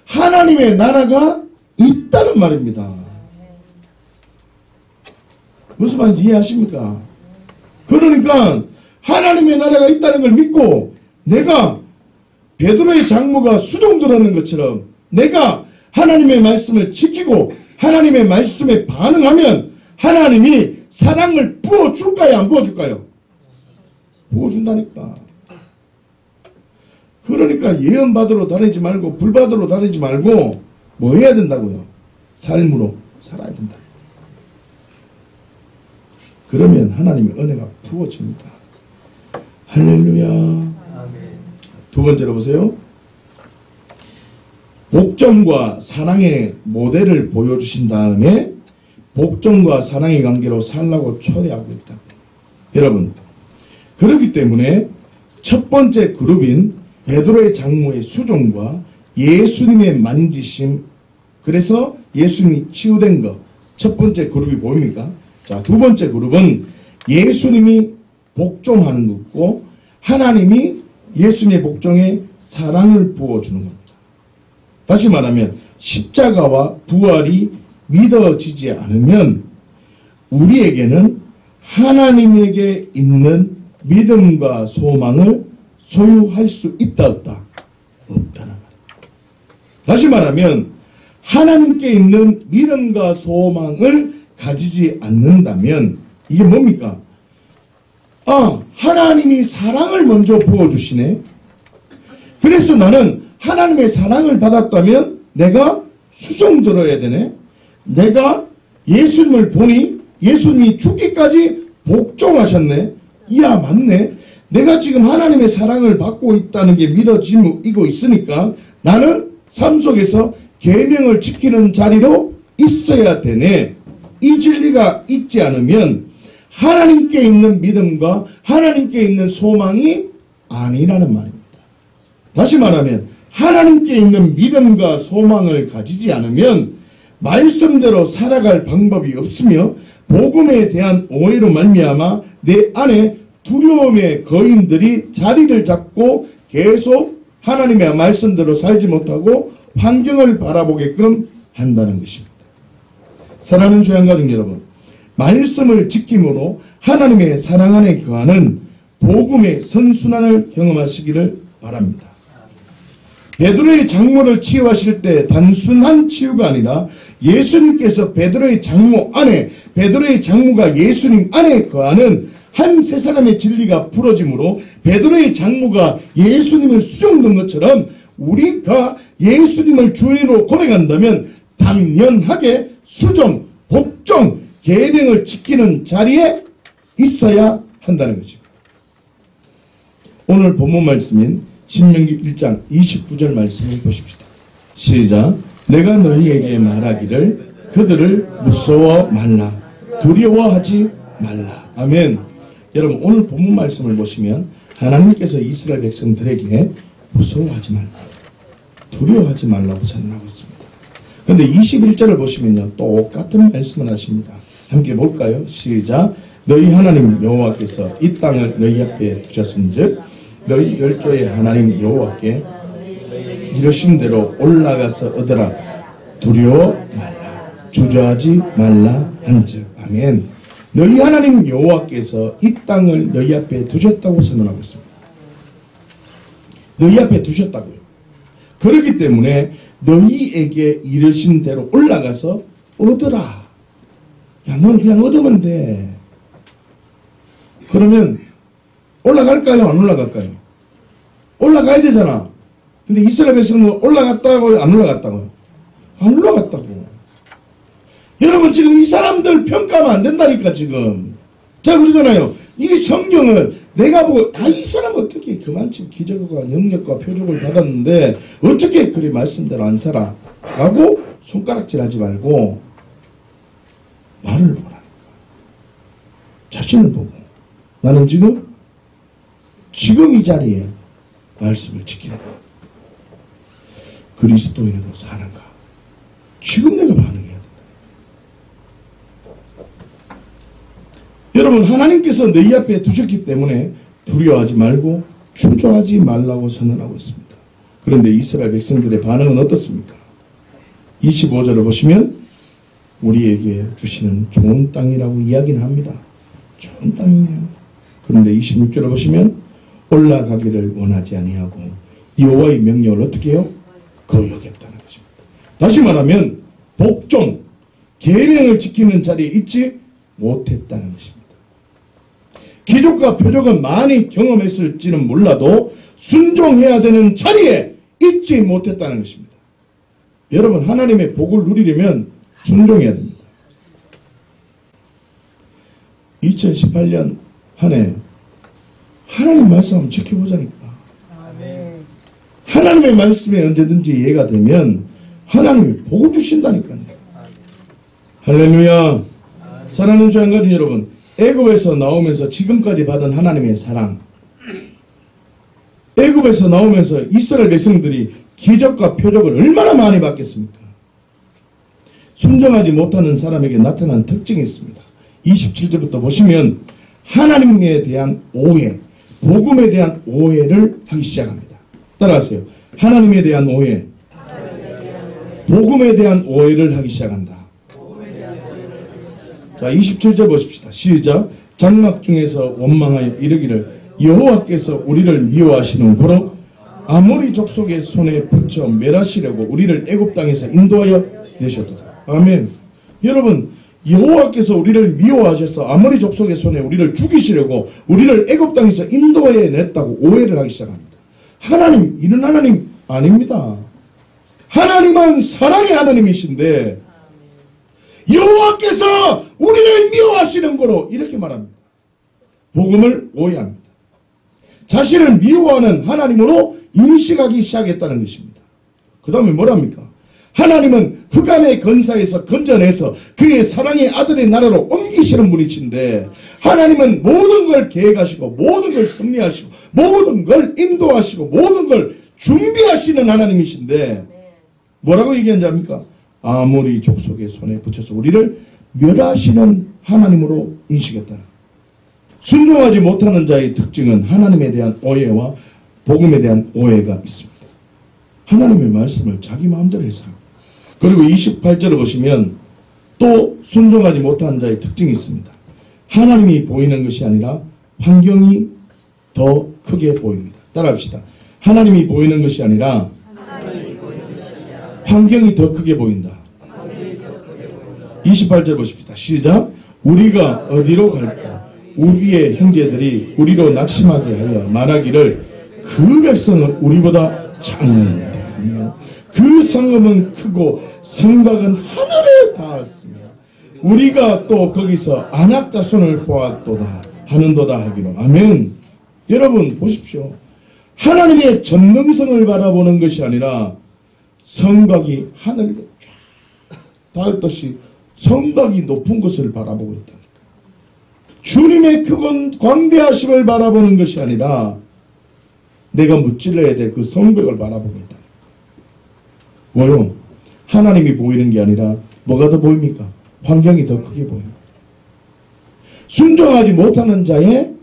하나님의 나라가 있다는 말입니다. 무슨 말인지 이해하십니까? 그러니까 하나님의 나라가 있다는 걸 믿고 내가 베드로의 장모가 수종 들었는 것처럼 내가 하나님의 말씀을 지키고 하나님의 말씀에 반응하면 하나님이 사랑을 부어줄까요? 안 부어줄까요? 부어준다니까. 그러니까 예언 받으러 다니지 말고 불 받으러 다니지 말고 뭐 해야 된다고요? 삶으로 살아야 된다. 그러면 하나님의 은혜가 부어집니다. 할렐루야. 두 번째로 보세요. 복종과 사랑의 모델을 보여주신 다음에 복종과 사랑의 관계로 살라고 초대하고 있다고. 여러분, 그렇기 때문에 첫 번째 그룹인 베드로의 장모의 수종과 예수님의 만지심, 그래서 예수님이 치유된 것, 첫 번째 그룹이 보입니까? 자, 두 번째 그룹은 예수님이 복종하는 것고 하나님이 예수님의 복종에 사랑을 부어주는 겁니다. 다시 말하면 십자가와 부활이 믿어지지 않으면 우리에게는 하나님에게 있는 믿음과 소망을 소유할 수 있다 없다? 없다는 말입니다. 다시 말하면 하나님께 있는 믿음과 소망을 가지지 않는다면 이게 뭡니까? 아, 하나님이 사랑을 먼저 부어주시네. 그래서 나는 하나님의 사랑을 받았다면 내가 수종 들어야 되네. 내가 예수님을 보니 예수님이 죽기까지 복종하셨네. 이야, 맞네. 내가 지금 하나님의 사랑을 받고 있다는 게 믿어지고 있으니까 나는 삶 속에서 계명을 지키는 자리로 있어야 되네. 이 진리가 있지 않으면 하나님께 있는 믿음과 하나님께 있는 소망이 아니라는 말입니다. 다시 말하면 하나님께 있는 믿음과 소망을 가지지 않으면 말씀대로 살아갈 방법이 없으며 복음에 대한 오해로 말미암아 내 안에 두려움의 거인들이 자리를 잡고 계속 하나님의 말씀대로 살지 못하고 환경을 바라보게끔 한다는 것입니다. 사랑하는 주양가족 여러분, 말씀을 지킴으로 하나님의 사랑 안에 거하는 복음의 선순환을 경험하시기를 바랍니다. 베드로의 장모를 치유하실 때 단순한 치유가 아니라 예수님께서 베드로의 장모 안에, 베드로의 장모가 예수님 안에 거하는 한 세 사람의 진리가 부러짐으로 베드로의 장모가 예수님을 수종된 것처럼 우리가 예수님을 주인으로 고백한다면 당연하게 수종, 복종, 계명을 지키는 자리에 있어야 한다는 것입니다. 오늘 본문 말씀인 신명기 1장 29절 말씀을 보십시다. 시작. 내가 너희에게 말하기를 그들을 무서워 말라. 두려워하지 말라. 아멘. 여러분, 오늘 본문 말씀을 보시면 하나님께서 이스라엘 백성들에게 무서워하지 말라, 두려워하지 말라고 선언하고 있습니다. 그런데 21절을 보시면요, 똑같은 말씀을 하십니다. 함께 볼까요? 시작. 너희 하나님 여호와께서 이 땅을 너희 앞에 두셨은즉 너희 열조의 하나님 여호와께 이러신 대로 올라가서 얻으라. 두려워 말라, 주저하지 말라 한즉. 아멘. 너희 하나님 여호와께서 이 땅을 너희 앞에 두셨다고 선언하고 있습니다. 너희 앞에 두셨다고요. 그렇기 때문에 너희에게 이르신 대로 올라가서 얻으라. 야, 너는 그냥 얻으면 돼. 그러면 올라갈까요? 안 올라갈까요? 올라가야 되잖아. 근데 이스라엘 백성은 올라갔다고요? 안 올라갔다고요? 안 올라갔다고. 여러분, 지금 이 사람들 평가하면 안 된다니까, 지금. 제가 그러잖아요. 이 성경을 내가 보고, 이 사람 어떻게 그만치 기적과 능력과 표적을 받았는데, 어떻게 그리 말씀대로 안 살아? 라고 손가락질 하지 말고, 나를 보라니까. 자신을 보고, 나는 지금 이 자리에 말씀을 지키는 거야. 그리스도인으로 사는가. 지금 내가 반응해야 된다. 여러분, 하나님께서 너희 앞에 두셨기 때문에 두려워하지 말고 주저하지 말라고 선언하고 있습니다. 그런데 이스라엘 백성들의 반응은 어떻습니까? 25절을 보시면 우리에게 주시는 좋은 땅이라고 이야기는 합니다. 좋은 땅이네요. 그런데 26절을 보시면 올라가기를 원하지 아니하고 여호와의 명령을 어떻게 해요? 거역했다는 것입니다. 다시 말하면 복종, 계명을 지키는 자리에 있지 못했다는 것입니다. 귀족과 표적은 많이 경험했을지는 몰라도 순종해야 되는 자리에 있지 못했다는 것입니다. 여러분, 하나님의 복을 누리려면 순종해야 됩니다. 2018년 한 해 하나님 말씀 한번 지켜보자니까. 하나님의 말씀에 언제든지 이해가 되면 하나님이 복을 주신다니까요. 할렐루야. 사랑하는 주 양가진 여러분, 애굽에서 나오면서 지금까지 받은 하나님의 사랑, 애굽에서 나오면서 이스라엘 백성들이 기적과 표적을 얼마나 많이 받겠습니까? 순종하지 못하는 사람에게 나타난 특징이 있습니다. 27절부터 보시면 하나님에 대한 오해, 복음에 대한 오해를 하기 시작합니다. 따라하세요. 하나님에 대한 오해, 복음에 대한 오해를 하기 시작한다. 자, 27절 보십시다. 시작. 장막 중에서 원망하여 이르기를 여호와께서 우리를 미워하시는 고로 아모리 족속의 손에 붙여 멸하시려고 우리를 애굽 땅에서 인도하여 내셨도다. 아멘. 여러분, 여호와께서 우리를 미워하셔서 아모리 족속의 손에 우리를 죽이시려고 우리를 애굽 땅에서 인도해 냈다고 오해를 하기 시작합니다. 하나님, 이런 하나님 아닙니다. 하나님은 사랑의 하나님이신데 여호와께서 우리를 미워하시는 거로 이렇게 말합니다. 복음을 오해합니다. 자신을 미워하는 하나님으로 인식하기 시작했다는 것입니다. 그 다음에 뭐랍니까? 하나님은 흑암의 건사에서 건져내서 그의 사랑의 아들의 나라로 옮기시는 분이신데 하나님은 모든 걸 계획하시고 모든 걸 섭리하시고 모든 걸 인도하시고 모든 걸 준비하시는 하나님이신데 뭐라고 얘기한지 압니까? 아모리 족속의 손에 붙여서 우리를 멸하시는 하나님으로 인식했다. 순종하지 못하는 자의 특징은 하나님에 대한 오해와 복음에 대한 오해가 있습니다. 하나님의 말씀을 자기 마음대로 해서 그리고 28절을 보시면 또 순종하지 못하는 자의 특징이 있습니다. 하나님이 보이는 것이 아니라 환경이 더 크게 보입니다. 따라합시다. 하나님이 보이는 것이 아니라 환경이 더 크게 보인다. 28절 보십시다. 시작. 우리가 어디로 갈까? 우리의 형제들이 우리로 낙심하게 하여 말하기를 그 백성은 우리보다 장대하며 그 성읍은 크고 성곽은 하늘에 닿았으며 우리가 또 거기서 안악 자손을 보았도다 하는도다 하기로. 아멘. 여러분 보십시오. 하나님의 전능성을 바라보는 것이 아니라 성곽이 하늘에 쫙 닿았듯이 성곽이 높은 것을 바라보고 있다니까. 주님의 크고 광대하심을 바라보는 것이 아니라 내가 무찔러야 될 그 성벽을 바라보고 있다. 뭐요? 하나님이 보이는 게 아니라 뭐가 더 보입니까? 환경이 더 크게 보입니다. 순종하지 못하는 자의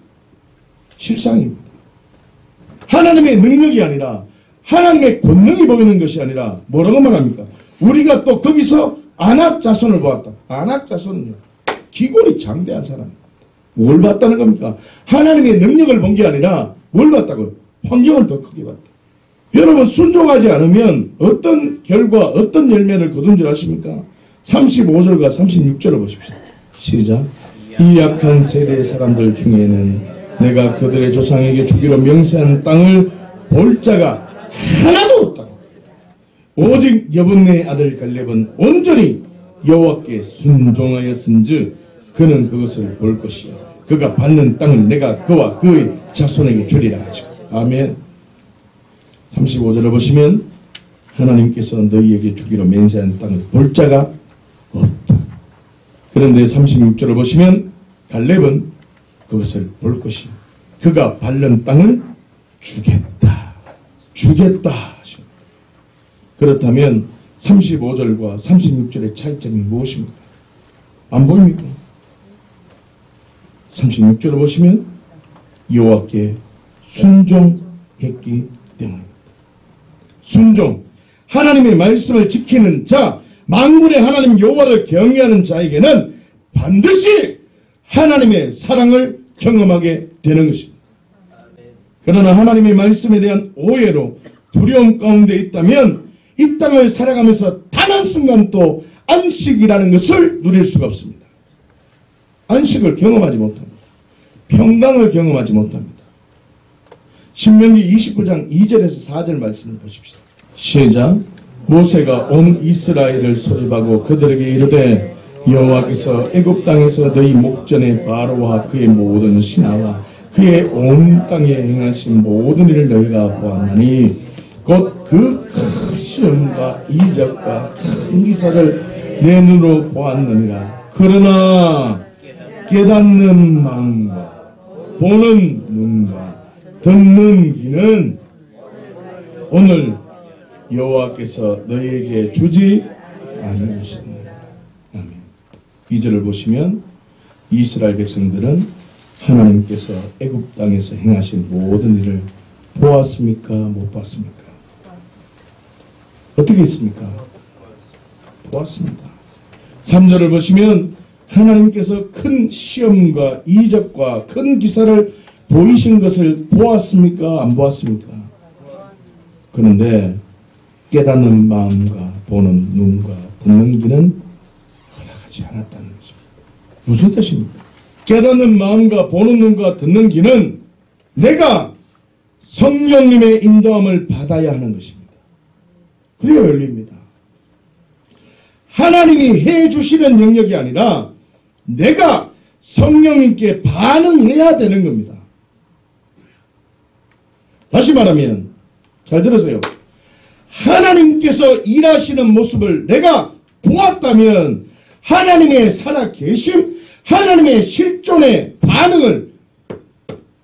실상입니다. 하나님의 능력이 아니라 하나님의 권능이 보이는 것이 아니라 뭐라고 말합니까? 우리가 또 거기서 안악 자손을 보았다. 안악 자손은요, 기골이 장대한 사람입니다. 뭘 봤다는 겁니까? 하나님의 능력을 본 게 아니라 뭘 봤다고요? 환경을 더 크게 봤다. 여러분 순종하지 않으면 어떤 결과, 어떤 열매를 거둔 줄 아십니까? 35절과 36절을 보십시오. 시작. 이 약한 세대의 사람들 중에는 내가 그들의 조상에게 주기로 명세한 땅을 볼 자가 하나도 없다고. 오직 여분네의 아들 갈렙은 온전히 여호와께 순종하였은즉 그는 그것을 볼 것이요 그가 받는 땅을 내가 그와 그의 자손에게 주리라 하시고. 아멘. 35절을 보시면 하나님께서 너희에게 주기로 맹세한 땅을 볼 자가 없다. 그런데 36절을 보시면 갈렙은 그것을 볼 것이요 그가 밟는 땅을 주겠다. 주겠다 하십니다. 그렇다면 35절과 36절의 차이점이 무엇입니까? 안 보입니까? 36절을 보시면 여호와께 순종했기 때문입니다. 순종, 하나님의 말씀을 지키는 자, 만군의 하나님 여호와를 경외하는 자에게는 반드시 하나님의 사랑을 경험하게 되는 것입니다. 그러나 하나님의 말씀에 대한 오해로 두려움 가운데 있다면 이 땅을 살아가면서 단 한순간도 안식이라는 것을 누릴 수가 없습니다. 안식을 경험하지 못합니다. 평강을 경험하지 못합니다. 신명기 29장 2절에서 4절 말씀을 보십시다. 시작. 모세가 온 이스라엘을 소집하고 그들에게 이르되 여호와께서 애굽 땅에서 너희 목전에 바로와 그의 모든 신하와 그의 온 땅에 행하신 모든 일을 너희가 보았나니 곧 그 큰 시험과 이적과 큰 기사를 내 눈으로 보았느니라. 그러나 깨닫는 마음과 보는 눈과 듣는 귀는 오늘 여호와께서 너희에게 주지 아니하시느니라. 아멘. 2절을 보시면 이스라엘 백성들은 하나님께서 애굽 땅에서 행하신 모든 일을 보았습니까? 못 봤습니까? 어떻게 했습니까? 보았습니다. 3절을 보시면 하나님께서 큰 시험과 이적과 큰 기사를 보이신 것을 보았습니까? 안 보았습니까? 그런데 깨닫는 마음과 보는 눈과 듣는 귀는 허락하지 않았다는 것입니다. 무슨 뜻입니까? 깨닫는 마음과 보는 눈과 듣는 귀는 내가 성령님의 인도함을 받아야 하는 것입니다. 그래야 열립니다. 하나님이 해주시는 영역이 아니라 내가 성령님께 반응해야 되는 겁니다. 다시 말하면 잘 들으세요. 하나님께서 일하시는 모습을 내가 보았다면 하나님의 살아계심, 하나님의 실존의 반응을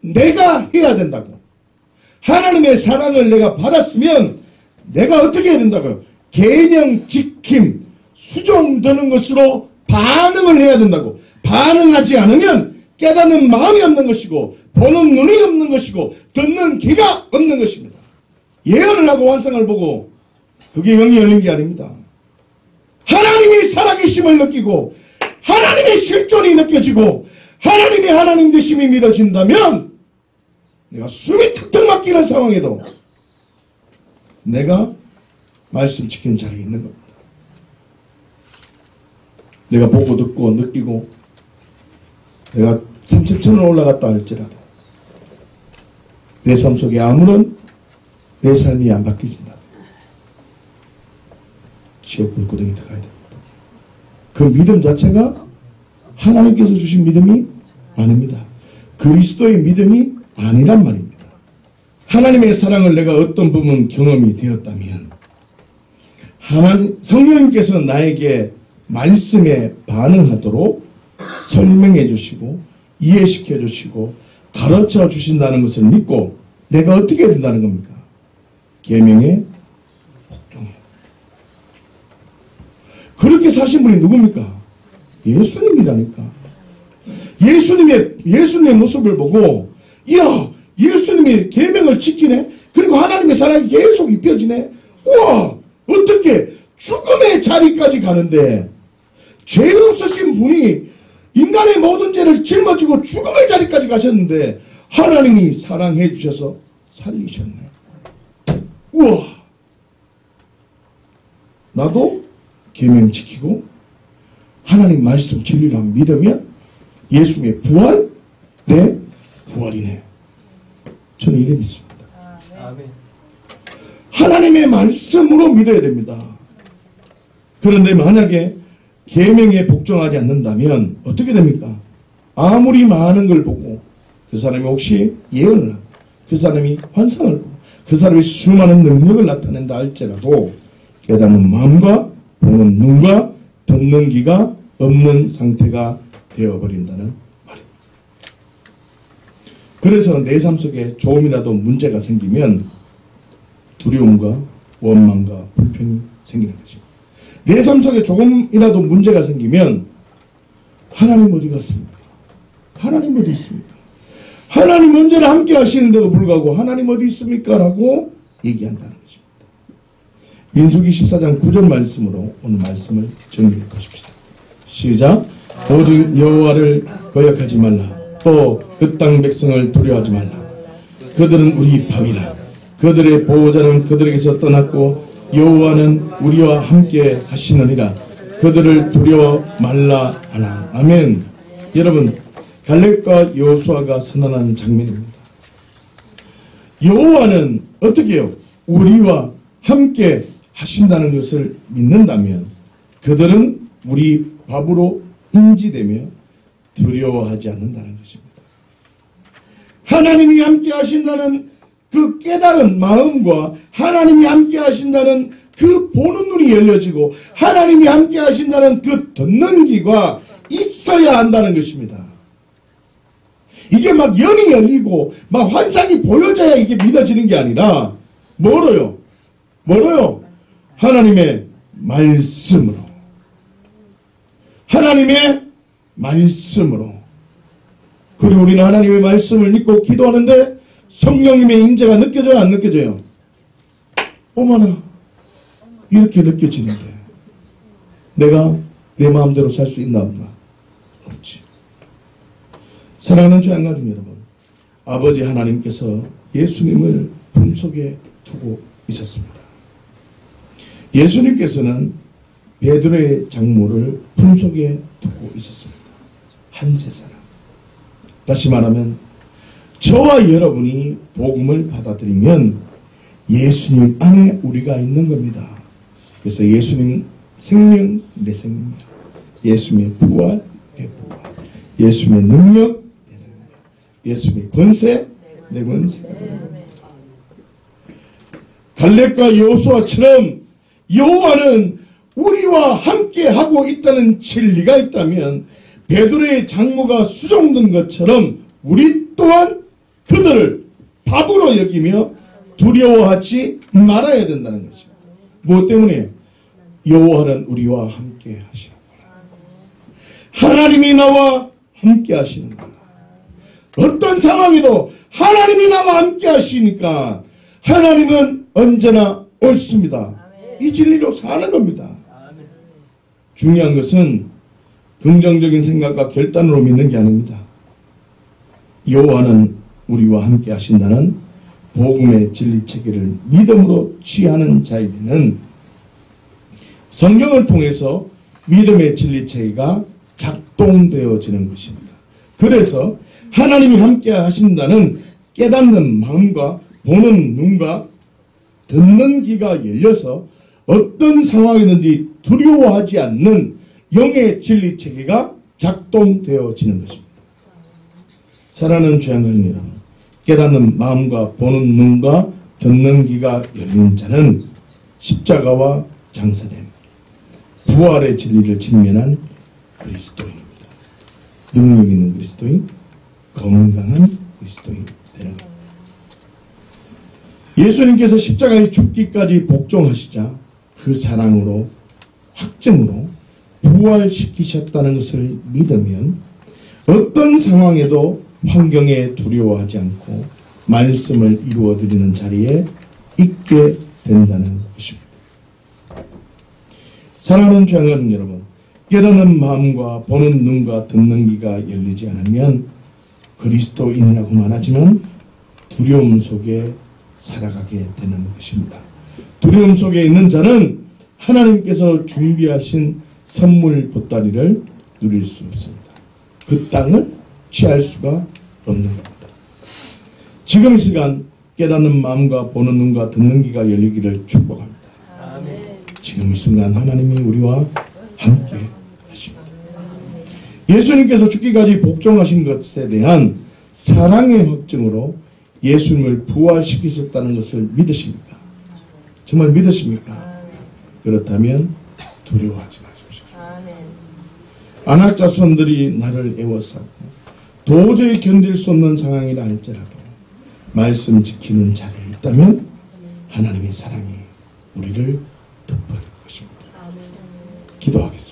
내가 해야 된다고. 하나님의 사랑을 내가 받았으면 내가 어떻게 해야 된다고요? 계명 지킴, 수종드는 것으로 반응을 해야 된다고. 반응하지 않으면 깨닫는 마음이 없는 것이고 보는 눈이 없는 것이고 듣는 귀가 없는 것입니다. 예언을 하고 환상을 보고 그게 영이 열린 게 아닙니다. 하나님의 살아계심을 느끼고 하나님의 실존이 느껴지고 하나님의 하나님 되심이 믿어진다면 내가 숨이 턱턱 막히는 상황에도 내가 말씀 지키는 자리에 있는 겁니다. 내가 보고 듣고 느끼고 내가 3,000천을 올라갔다 할지라도 내 삶 속에 아무런 내 삶이 안 바뀌어진다. 지옥 불구덩이 들어가야 됩니다. 그 믿음 자체가 하나님께서 주신 믿음이 아닙니다. 그리스도의 믿음이 아니란 말입니다. 하나님의 사랑을 내가 어떤 부분 경험이 되었다면 성령님께서 나에게 말씀에 반응하도록 설명해 주시고 이해시켜 주시고 가르쳐 주신다는 것을 믿고 내가 어떻게 해야 된다는 겁니까? 계명에 복종해요. 그렇게 사신 분이 누굽니까? 예수님이라니까. 예수님의 모습을 보고 이야 예수님이 계명을 지키네. 그리고 하나님의 사랑이 계속 입혀지네. 우와 어떻게 죽음의 자리까지 가는데 죄 없으신 분이 인간의 모든 죄를 짊어지고 죽음의 자리까지 가셨는데 하나님이 사랑해 주셔서 살리셨네. 우와 나도 계명 지키고 하나님 말씀 진리를 믿으면 예수님의 부활 내 부활이네. 저는 이래 믿습니다. 하나님의 말씀으로 믿어야 됩니다. 그런데 만약에 계명에 복종하지 않는다면 어떻게 됩니까? 아무리 많은 걸 보고 그 사람이 혹시 예언을 하고 그 사람이 환상을 보고 그 사람이 수많은 능력을 나타낸다 할지라도 깨닫는 마음과 보는 눈과 듣는 귀가 없는 상태가 되어버린다는 말입니다. 그래서 내 삶 속에 조금이라도 문제가 생기면 두려움과 원망과 불평이 생기는 것입니다. 내 삶 속에 조금이라도 문제가 생기면 하나님 어디 갔습니까? 하나님 어디 있습니까? 하나님 언제나 함께 하시는데도 불구하고 하나님 어디 있습니까? 라고 얘기한다는 것입니다. 민수기 14장 9절 말씀으로 오늘 말씀을 정리해 보십시다. 시작. 오직 여호와를 거역하지 말라. 또 그 땅 백성을 두려워하지 말라. 그들은 우리 밥이라. 그들의 보호자는 그들에게서 떠났고 여호와는 우리와 함께 하시느니라. 그들을 두려워 말라 하나. 아멘. 여러분, 갈렙과 여호수아가 선언한 장면입니다. 여호와는 어떻게 해요? 우리와 함께 하신다는 것을 믿는다면 그들은 우리 밥으로 인지되며 두려워하지 않는다는 것입니다. 하나님이 함께 하신다는 그 깨달은 마음과 하나님이 함께 하신다는 그 보는 눈이 열려지고 하나님이 함께 하신다는 그 듣는 귀가 있어야 한다는 것입니다. 이게 막 연이 열리고 막 환상이 보여져야 이게 믿어지는 게 아니라 뭐로요? 하나님의 말씀으로. 하나님의 말씀으로. 그리고 우리는 하나님의 말씀을 믿고 기도하는데 성령님의 임재가 느껴져요? 안 느껴져요? 어머나, 이렇게 느껴지는데 내가 내 마음대로 살 수 있나 없나? 없지. 사랑하는 주양가족 여러분, 아버지 하나님께서 예수님을 품속에 두고 있었습니다. 예수님께서는 베드로의 장모를 품속에 두고 있었습니다. 한 세사람. 다시 말하면 저와 여러분이 복음을 받아들이면 예수님 안에 우리가 있는 겁니다. 그래서 예수님 생명 내 생명이야. 예수님의 부활 내 부활. 예수님의 능력 내 능력. 예수님의 권세 내 권세가 됩니다. 갈렙과 여호수아처럼 여호와는 우리와 함께 하고 있다는 진리가 있다면 베드로의 장모가 수종된 것처럼 우리 또한 그들을 밥으로 여기며 두려워하지 말아야 된다는 것입니다. 무엇 때문에? 여호와는 우리와 함께 하시는 거라. 하나님이 나와 함께 하시는 거라. 어떤 상황에도 하나님이 나와 함께 하시니까 하나님은 언제나 옳습니다. 이 진리로 사는 겁니다. 중요한 것은 긍정적인 생각과 결단으로 믿는 게 아닙니다. 여호와는 우리와 함께 하신다는 복음의 진리체계를 믿음으로 취하는 자에게는 성경을 통해서 믿음의 진리체계가 작동되어지는 것입니다. 그래서 하나님이 함께 하신다는 깨닫는 마음과 보는 눈과 듣는 귀가 열려서 어떤 상황이든지 두려워하지 않는 영의 진리체계가 작동되어지는 것입니다. 사랑하는 주양가족 여러분, 깨닫는 마음과 보는 눈과 듣는 귀가 열린 자는 십자가와 장사된 부활의 진리를 직면한 그리스도인입니다. 능력 있는 그리스도인, 건강한 그리스도인이 되는 겁니다. 예수님께서 십자가에 죽기까지 복종하시자 그 사랑으로 확증으로 부활시키셨다는 것을 믿으면 어떤 상황에도 환경에 두려워하지 않고 말씀을 이루어드리는 자리에 있게 된다는 것입니다. 사랑하는 주양가족 여러분, 깨닫는 마음과 보는 눈과 듣는 귀가 열리지 않으면 그리스도인이라고 말하지만 두려움 속에 살아가게 되는 것입니다. 두려움 속에 있는 자는 하나님께서 준비하신 선물 보따리를 누릴 수 없습니다. 그 땅을 취할 수가 없는 겁니다. 지금 이 시간 깨닫는 마음과 보는 눈과 듣는 귀가 열리기를 축복합니다. 아멘. 지금 이 순간 하나님이 우리와 함께 하십니다. 예수님께서 죽기까지 복종하신 것에 대한 사랑의 확증으로 예수님을 부활시키셨다는 것을 믿으십니까? 정말 믿으십니까? 그렇다면 두려워하지 마십시오. 안악자손들이 나를 애워싸고 도저히 견딜 수 없는 상황이라 할지라도 말씀 지키는 자리에 있다면 하나님의 사랑이 우리를 덮어줄 것입니다. 기도하겠습니다.